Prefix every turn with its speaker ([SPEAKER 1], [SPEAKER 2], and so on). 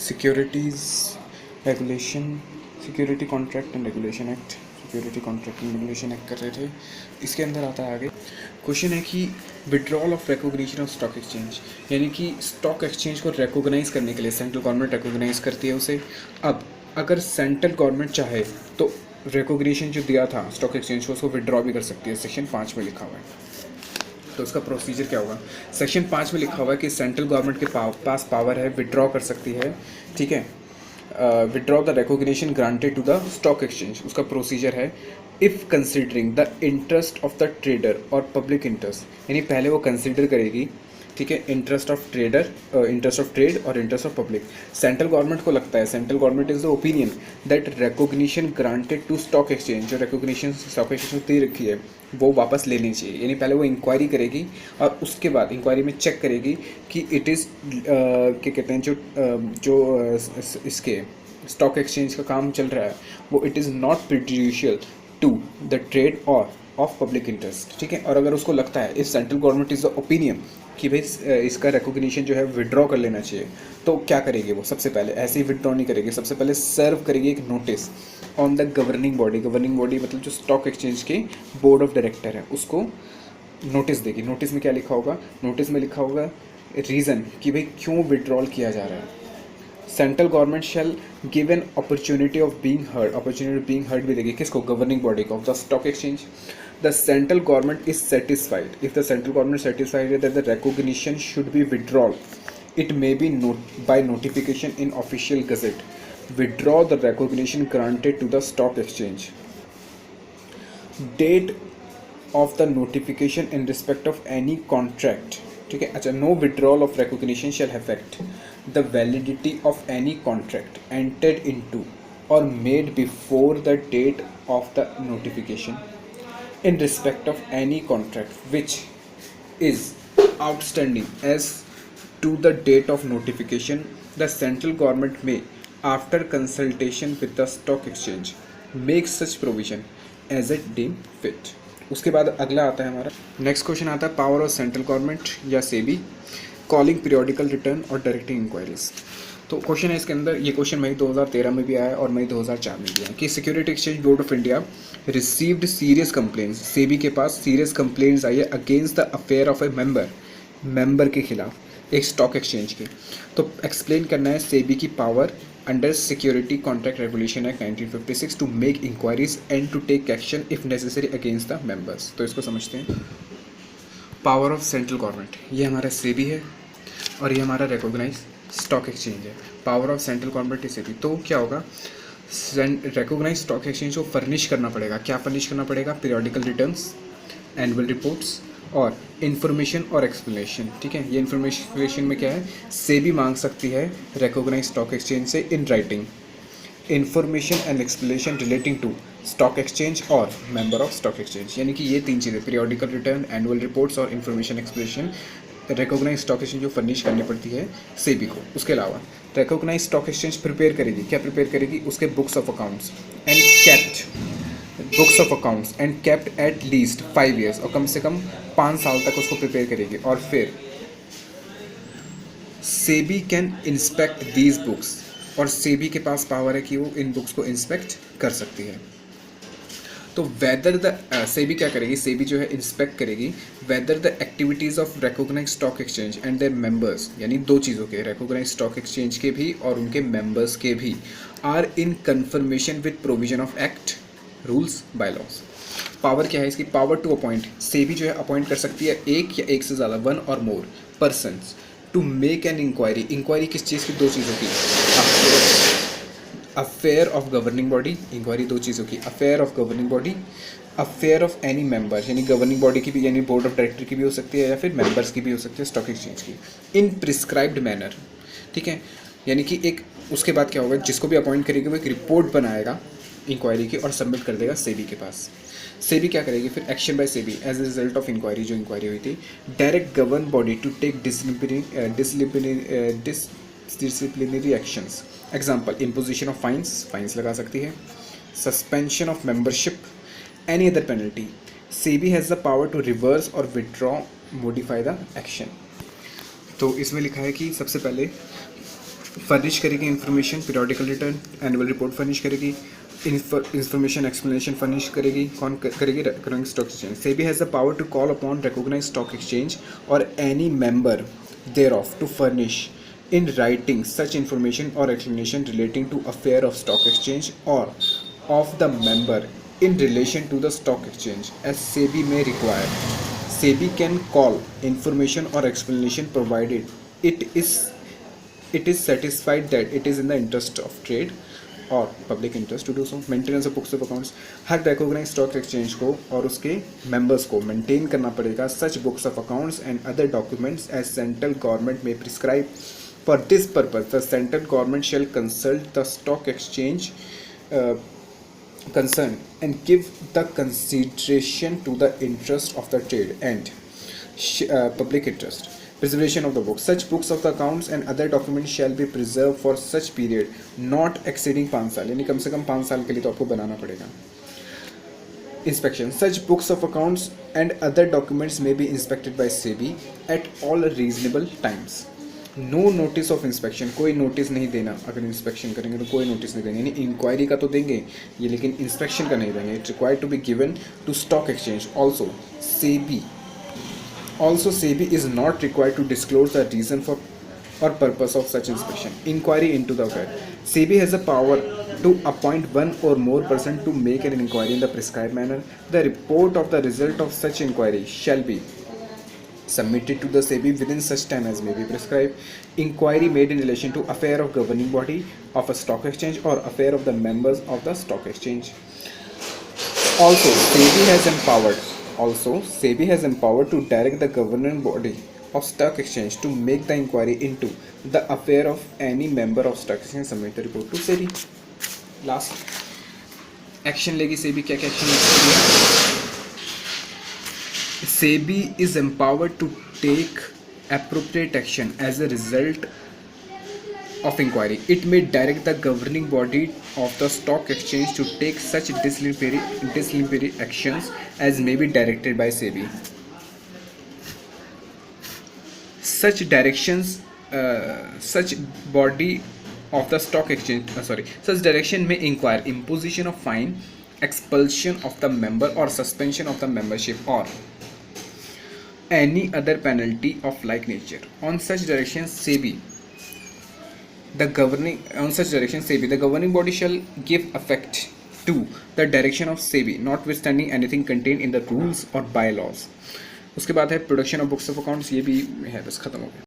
[SPEAKER 1] Securities regulation, security contract and regulation act, security contract and regulation act कर रहे थे। इसके अंदर आता है आगे क्वेश्चन है कि withdrawal of recognition of stock exchange, यानी कि स्टॉक एक्सचेंज को रिकॉग्नाइज करने के लिए सेंट्रल गवर्नमेंट रिकॉग्नाइज करती है उसे। अब अगर सेंट्रल गवर्नमेंट चाहे तो रिकॉग्निशन जो दिया था स्टॉक एक्सचेंज को उसको विड्रॉ भी कर सकती है। सेक्शन 5 में लिखा हुआ है। तो उसका प्रोसीजर क्या होगा? सेक्शन 5 में लिखा हुआ है कि सेंट्रल गवर्नमेंट के पास पावर है, विड्रॉ कर सकती है, ठीक है, withdraw the recognition granted to the stock exchange. उसका प्रोसीजर है if considering the interest of the trader और पब्लिक इंटरेस्ट, यानी पहले वो कंसिडर करेगी, ठीक है, interest of trader, interest of trade और interest of public. Central government को लगता है, central government is the opinion that recognition granted to stock exchange, जो रिकॉग्निशन स्टॉक एक्सचेंज दे रखी है वो वापस लेनी चाहिए। यानी पहले वो इंक्वायरी करेगी और उसके बाद इंक्वायरी में चेक करेगी कि इट इज़ क्या कहते हैं जो इसके स्टॉक एक्सचेंज का काम चल रहा है वो it is not prejudicial to the trade और ऑफ पब्लिक इंटरेस्ट, ठीक है। और अगर उसको लगता है if central government is the opinion कि भाई इसका रिकॉग्निशन जो है विड्रॉ कर लेना चाहिए, तो क्या करेगी वो? सबसे पहले ऐसे ही विड्रॉ नहीं करेगी, सबसे पहले सर्व करेगी एक notice on the governing body. Governing body मतलब जो स्टॉक एक्सचेंज के बोर्ड ऑफ डायरेक्टर है उसको नोटिस देगी। नोटिस में क्या लिखा होगा? नोटिस में लिखा होगा रीज़न कि भाई क्यों विड्रॉल किया जा रहा है। Central government shell give an opportunity of being heard, opportunity of being heard भी देगी किसको? गवर्निंग बॉडी को, of the stock exchange. The central government is satisfied. If the central government is satisfied that the recognition should be withdrawn, it may be by notification in official gazette. Withdraw the recognition granted to the stock exchange. Date of the notification in respect of any contract. ठीक है, अच्छा, no withdrawal of recognition shall affect the validity of any contract entered into or made before the date of the notification in respect of any contract which is outstanding as to the date of notification. The central government may, after consultation with the stock exchange, make such provision as it deem fit. उसके बाद अगला आता है हमारा next question आता है power of central government या SEBI calling periodical return और डायरेक्टिंग इंक्वायरीज। तो क्वेश्चन है इसके अंदर, ये क्वेश्चन मई 2013 में भी आया और मई 2004 में भी आया कि security exchange board of India received serious complaints, SEBI के पास सीरियस कंप्लेंट्स आई है against the affair of A member के खिलाफ एक स्टॉक एक्सचेंज की। तो एक्सप्लेन करना है सेबी की power under security contract regulation act 1956 to make inquiries and to take action if necessary against the members. तो इसको समझते हैं। पावर ऑफ सेंट्रल गवर्नमेंट, ये हमारा सेबी है और ये हमारा रिकॉग्नाइज स्टॉक एक्सचेंज है। Power of central government is SEBI. तो क्या होगा? रिकॉग्नाइज स्टॉक एक्सचेंज को फर्निश करना पड़ेगा। क्या फर्निश करना पड़ेगा? पीरियोडिकल रिटर्न्स, एनुअल रिपोर्ट्स और इन्फॉर्मेशन और एक्सप्लेनेशन, ठीक है। ये इन्फॉर्मेशन में क्या है? सेबी मांग सकती है रिकॉग्नाइज स्टॉक एक्सचेंज से in writing information and explanation relating to stock exchange और मेंबर ऑफ स्टॉक एक्सचेंज, यानी कि ये तीन चीज़ें पीरियोडिकल रिटर्न, एनुअल रिपोर्ट्स और information explanation recognise stock exchange जो फर्निश करनी पड़ती है सेबी को। उसके अलावा रिकॉग्नाइज स्टॉक एक्सचेंज प्रिपेयर करेगी, क्या प्रिपेयर करेगी? उसके books of accounts and kept at least 5 years, और कम से कम 5 साल तक उसको प्रिपेयर करेगी। और फिर SEBI can inspect these books, और सेबी के पास पावर है कि वो इन बुक्स को इंस्पेक्ट कर सकती है। तो वेदर द सेबी क्या करेगी? सेबी जो है इंस्पेक्ट करेगी whether the activities of recognise stock exchange and their members, यानी दो चीज़ों के, रिकॉग्नाइज स्टॉक एक्सचेंज के भी और उनके मेंबर्स के भी, are in confirmation with provision of act, rules, bylaws. Power क्या है इसकी? पावर टू अपॉइंट, सेबी जो है अपॉइंट कर सकती है एक या एक से ज़्यादा, 1 or more persons to make an inquiry. Inquiry किस चीज़ की? 2 चीज़ों की, affair of governing body, inquiry 2 चीज़ों की, affair of governing body, affair of any member, यानी गवर्निंग बॉडी की भी, यानी बोर्ड ऑफ डायरेक्टर की भी हो सकती है या फिर मेंबर्स की भी हो सकती है स्टॉक एक्सचेंज की, इन प्रिस्क्राइब्ड मैनर, ठीक है। यानी कि एक उसके बाद क्या होगा? जिसको भी अपॉइंट करेगी वो एक रिपोर्ट बनाएगा इंक्वायरी की और सबमिट कर देगा सेबी के पास। सेबी क्या करेगी फिर? Action by SEBI as a result of inquiry, जो इंक्वायरी हुई थी, direct govern body to take disciplinary actions. Example, imposition of fines लगा सकती है, suspension of membership, any other penalty. SEBI has the power to reverse और withdraw, modify the action. तो इसमें लिखा है कि सबसे पहले फर्निश करेगी information, periodical return, annual report furnish करेगी, इंफॉर्मेशन एक्सप्लेनेशन फर्निश करेगी, कौन करेगी? Recurring stock exchange. SEBI has the power to call upon recognise stock exchange और any member thereof to furnish in writing such information or explanation relating to affair of stock exchange or of the member in relation to the stock exchange as SEBI may require. SEBI can call information or explanation provided it is satisfied that it is in the interest of trade और public interest to do so. Maintenance of books of accounts, हर recognise stock exchange को और उसके members को maintain करना पड़ेगा such books of accounts and other documents as central government में prescribe. For this purpose, the central government shall consult the stock exchange concerned and give the consideration to the interest of the trade and public interest. Preservation of the books. Such books of the accounts and other documents shall be preserved for such period not exceeding 5 साल, यानी कम से कम 5 साल के लिए तो आपको बनाना पड़ेगा। Inspection. Such books of accounts and other documents may be inspected by SEBI at all reasonable times. No notice of inspection, कोई नोटिस नहीं देना। अगर इंस्पेक्शन करेंगे तो कोई नोटिस नहीं देंगे, यानी इंक्वायरी का तो देंगे ये, लेकिन इंस्पेक्शन का नहीं देंगे। It's required to be given to stock exchange. Also SEBI is not required to disclose the reason for और purpose of such inspection. Inquiry into the affair. SEBI has a power to appoint one or more person to make an inquiry in the prescribed manner. The report of the result of such inquiry shall be submitted to the SEBI within such time as may be prescribed. Inquiry made in relation to affair of governing body of a stock exchange or affair of the members of the stock exchange. Also, SEBI has empowered to direct the governing body of stock exchange to make the inquiry into the affair of any member of stock exchange, submit the report to SEBI. Last action लेगी सेबी, क्या क्या action लेगी? SEBI is empowered to take appropriate action as a result of inquiry. It may direct the governing body of the stock exchange to take such disciplinary actions as may be directed by SEBI. Such directions, such body of the stock exchange, such direction may inquire imposition of fine, expulsion of the member or suspension of the membership or any other penalty of like nature. On such direction SEBI, the governing body shall give effect to the direction of SEBI notwithstanding anything contained in the rules or bylaws. उसके बाद है production of books of accounts, ये भी है, बस खत्म हो गया।